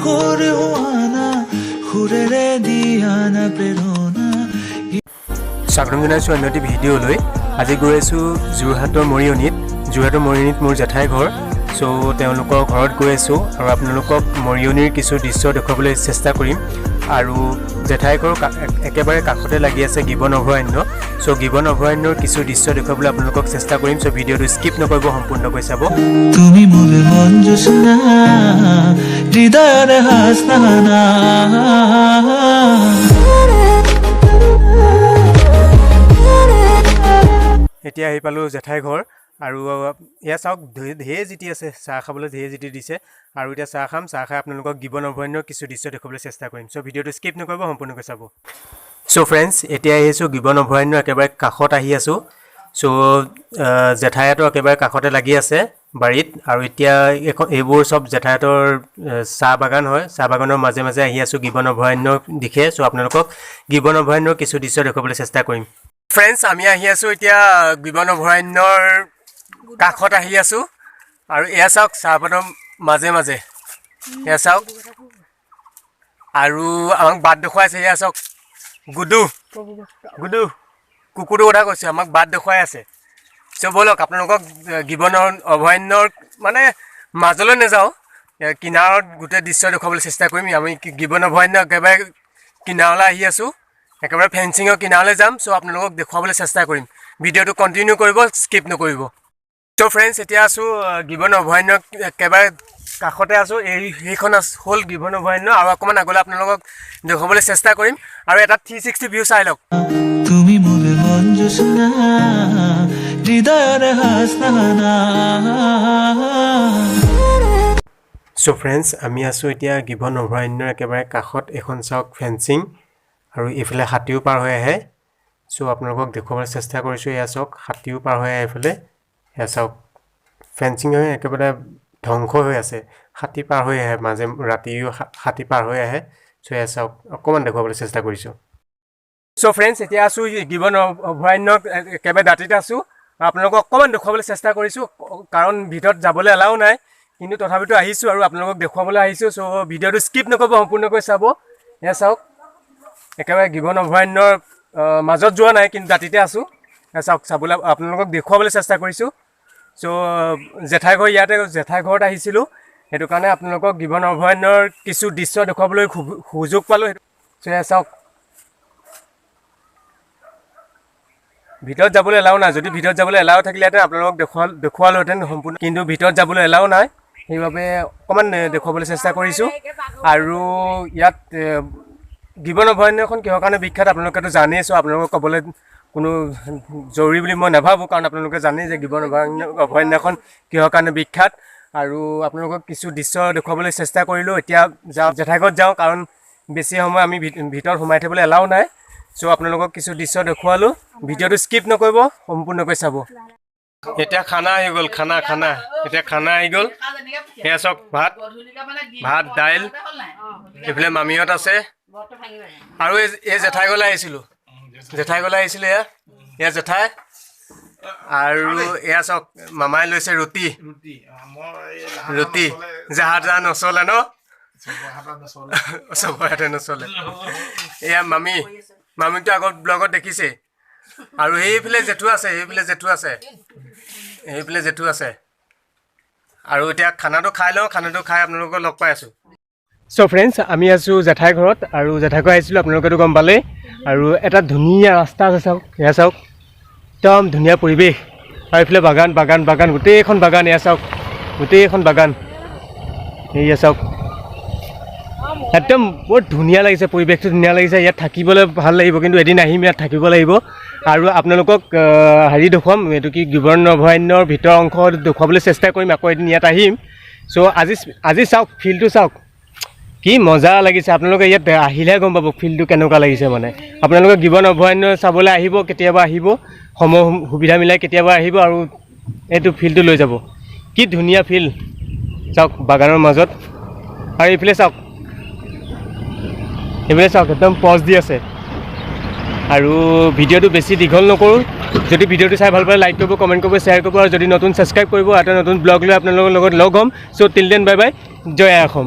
সুৰে হুয়ানা সুৰেৰে দিয়ানা প্ৰেৰণা স্বাগতম জনাইছোঁ অন্য এটি ভিডিঅ'লৈ। আজি গৈ আছোঁ যোৰহাটৰ মৰিয়নিত মোৰ জেঠাই ঘৰ। চ' তেওঁলোকৰ ঘৰত গৈ আছোঁ আৰু আপোনালোকক মৰিয়নিৰ কিছু দৃশ্য দেখুৱাবলৈ চেষ্টা কৰিম। আৰু জেঠাই ঘৰ একেবাৰে কাষতে লাগি আছে গিবন অভয়াৰণ্য। চ' গিবন অভয়াৰণ্যৰ কিছু দৃশ্য দেখুৱাবলৈ আপোনালোকক চেষ্টা কৰিম। চ' ভিডিঅ'টো স্কিপ নকৰিব, সম্পূৰ্ণকৈ চাব। তুমি মোৰ মন জোছনা হৃদয়ৰে হাসনা এতিয়া আহি পালোঁ জেঠাই ঘৰ। আৰু এয়া চাওক, ঢেৰ জিতি আছে, চাহ খাবলৈ ঢেৰ জিতি দিছে। আৰু এতিয়া চাহ খাম, চাহ খাই আপোনালোকক গিবন অভয়াৰণ্যৰ কিছু দৃশ্য দেখুৱাবলৈ চেষ্টা কৰিম। চ' ভিডিঅ'টো স্কিপ নকৰিব, সম্পূৰ্ণকৈ চাব। চ' ফ্ৰেণ্ডছ, এতিয়া আহি আছোঁ গিবন অভয়াৰণ্য একেবাৰে কাষত আহি আছোঁ। চ' জেঠাইহঁতৰ একেবাৰে কাষতে লাগি আছে বাৰীত। আৰু এতিয়া এইবোৰ চব জেঠাইহঁতৰ চাহ বাগান হয়। চাহ বাগানৰ মাজে মাজে আহি আছোঁ গিবন অভয়াৰণ্যৰ দিশে। চ' আপোনালোকক গিবন অভয়াৰণ্যৰ কিছু দৃশ্য দেখুৱাবলৈ চেষ্টা কৰিম। ফ্ৰেণ্ডছ, আমি আহি আছোঁ এতিয়া গিবন অভয়াৰণ্যৰ কাষত আহি আছোঁ। আৰু এয়া চাওক, চাহপাতৰ মাজে মাজে এয়া চাওক। আৰু আমাক বাট দেখুৱাইছে, এয়া চাওক গুডু কুকুৰটোৰ কথা কৈছোঁ, আমাক বাট দেখুৱাই আছে। চ' ব'লক আপোনালোকক গিবন অভয়াৰণ্যৰ মানে মাজলৈ নাযাওঁ, কিনাৰত গোটেই দৃশ্য দেখুৱাবলৈ চেষ্টা কৰিম। আমি গিবন অভয়াৰণ্য একেবাৰে কিনাৰলৈ আহি আছোঁ, একেবাৰে ফেঞ্চিঙৰ কিনাৰলৈ যাম। চ' আপোনালোকক দেখুৱাবলৈ চেষ্টা কৰিম। ভিডিঅ'টো কণ্টিনিউ কৰিব, স্কিপ নকৰিব। চ' ফ্ৰেণ্ডছ, এতিয়া আছোঁ গিবন অভয়াৰণ্য একেবাৰে কাষতে আছোঁ। সেইখন হ'ল গিবন অভয়াৰণ্য। আৰু অকণমান আগলৈ আপোনালোকক দেখুৱাবলৈ চেষ্টা কৰিম। আৰু এটা 360 ভিউ চাই লওক। তুমি মোৰ মন জোছনা হৃদয়ৰে হাসনা। চ' ফ্ৰেণ্ডছ, আমি আছোঁ এতিয়া গিবন অভয়াৰণ্যৰ একেবাৰে কাষত। এখন চাওক ফেঞ্চিং, আৰু এইফালে হাতীও পাৰ হৈ আহে। চ' আপোনালোকক দেখুৱাবলৈ চেষ্টা কৰিছোঁ। এয়া চাওক, হাতীও পাৰ হৈ আহে এইফালে। এয়া চাওক, ফেঞ্চিং হৈ একেবাৰে ধ্বংস হৈ আছে। হাতী পাৰ হৈ আহে, মাজে ৰাতিও হাতী পাৰ হৈ আহে। চ' এয়া চাওক, অকণমান দেখুৱাবলৈ চেষ্টা কৰিছোঁ। চ' ফ্ৰেণ্ডছ, এতিয়া আছোঁ গিবন অভয়াৰণ্যৰ একেবাৰে দাঁতিতে আছোঁ। আপোনালোকক অকণমান দেখুৱাবলৈ চেষ্টা কৰিছোঁ, কাৰণ ভিতৰত যাবলৈ এলাও নাই। কিন্তু তথাপিতো আহিছোঁ আৰু আপোনালোকক দেখুৱাবলৈ আহিছোঁ। চ' ভিডিঅ'টো স্কিপ নকৰিব, সম্পূৰ্ণকৈ চাব। এয়া চাওক, একেবাৰে গিবন অভয়াৰণ্যৰ মাজত যোৱা নাই, কিন্তু দাঁতিতে আছোঁ। চাওক, চাবলৈ আপোনালোকক দেখুৱাবলৈ চেষ্টা কৰিছোঁ। চ' জেঠাই ঘৰ ইয়াতে, জেঠাই ঘৰত আহিছিলোঁ, সেইটো কাৰণে আপোনালোকক গিবন অভয়াৰণ্যৰ কিছু দৃশ্য দেখুৱাবলৈ সুযোগ পালোঁ। চ' এয়া চাওক, ভিতৰত যাবলৈ এলাও নাই। যদি ভিতৰত যাবলৈ এলাও থাকিলেহেঁতেন আপোনালোকক দেখুৱালোহেঁতেন সম্পূৰ্ণ, কিন্তু ভিতৰত যাবলৈ এলাও নাই। সেইবাবে অকণমান দেখুৱাবলৈ চেষ্টা কৰিছোঁ। আৰু ইয়াত গিবন অভয়াৰণ্যখন কিহৰ কাৰণে বিখ্যাত আপোনালোকেতো জানেই। চ' আপোনালোকক ক'বলৈ কোনো জৰুৰী বুলি মই নাভাবোঁ, কাৰণ আপোনালোকে জানেই যে গিবন অভয়াৰণ্যখন কিহৰ কাৰণে বিখ্যাত। আৰু আপোনালোকক কিছু দৃশ্য দেখুৱাবলৈ চেষ্টা কৰিলোঁ। এতিয়া যাওঁ, জেঠাই ঘৰত যাওঁ, কাৰণ বেছি সময় আমি ভিতৰত সোমাই থাকিবলৈ এলাও নাই। চ' আপোনালোকক কিছু দৃশ্য দেখুৱালোঁ। ভিডিঅ'টো স্কিপ নকৰিব, সম্পূৰ্ণকৈ চাব। এতিয়া খানা আহি গ'ল, খানা এতিয়া খানা আহি গ'ল। সেয়া চাওক, ভাত দাইল, এইফালে মামীহঁত আছে। আৰু এই জেঠাই ঘৰলৈ আহিছিলোঁ, এয়া জেঠাই। আৰু এয়া চাওক, মামাই লৈছে ৰুটি জাহা তাহা নচলে ন, চবৰে হাতে নচলে। এয়া মামীকতো আগত ব্লগত দেখিছে। আৰু সেইফালে জেঠু আছে। আৰু এতিয়া খানাটো খাই লওঁ, খানাটো খাই আপোনালোকক লগ পাই আছোঁ। চ' ফ্ৰেণ্ডছ, আমি আছোঁ জেঠাই ঘৰত। আৰু জেঠাই ঘৰ আহিছিলোঁ, আপোনালোকেতো গম পালেই। আৰু এটা ধুনীয়া ৰাস্তা আছে, চাওক, এয়া চাওক, একদম ধুনীয়া পৰিৱেশ। আৰু এইফালে বাগান, গোটেইখন বাগান। এয়া চাওক, গোটেইখন বাগান। এয়া চাওক, একদম বৰ ধুনীয়া লাগিছে, পৰিৱেশটো ধুনীয়া লাগিছে। ইয়াত থাকিবলৈ ভাল লাগিব, কিন্তু এদিন আহিম, ইয়াত থাকিব লাগিব। আৰু আপোনালোকক দেখুৱাম, এইটো কি গিবন অভয়াৰণ্যৰ ভিতৰৰ অংশ দেখুৱাবলৈ চেষ্টা কৰিম। আকৌ এদিন ইয়াত আহিম। চ' আজি চাওক, ফিল্ডটো চাওক, কি মজা লাগিছে। আপোনালোকে ইয়াত আহিলেহে গম পাব ফিল্ডটো কেনেকুৱা লাগিছে। মানে আপোনালোকে গিবন অভয়াৰণ্য চাবলৈ আহিব, কেতিয়াবা আহিব, সময় সুবিধা মিলাই কেতিয়াবা আহিব, আৰু এইটো ফিল্ডটো লৈ যাব। কি ধুনীয়া ফিল্ড চাওক, বাগানৰ মাজত। আৰু এইফালে চাওক, একদম পজ দি আছে। আৰু ভিডিঅ'টো বেছি দীঘল নকৰোঁ। যদি ভিডিঅ'টো চাই ভাল পালে লাইক কৰিব, কমেণ্ট কৰিব, শ্বেয়াৰ কৰিব, আৰু যদি নতুন ছাবস্ক্ৰাইব কৰিব। এটা নতুন ব্লগ লৈ আপোনালোকৰ লগত লগ হ'ম। চ' টিল দেন, বাই বাই, জয় অসম।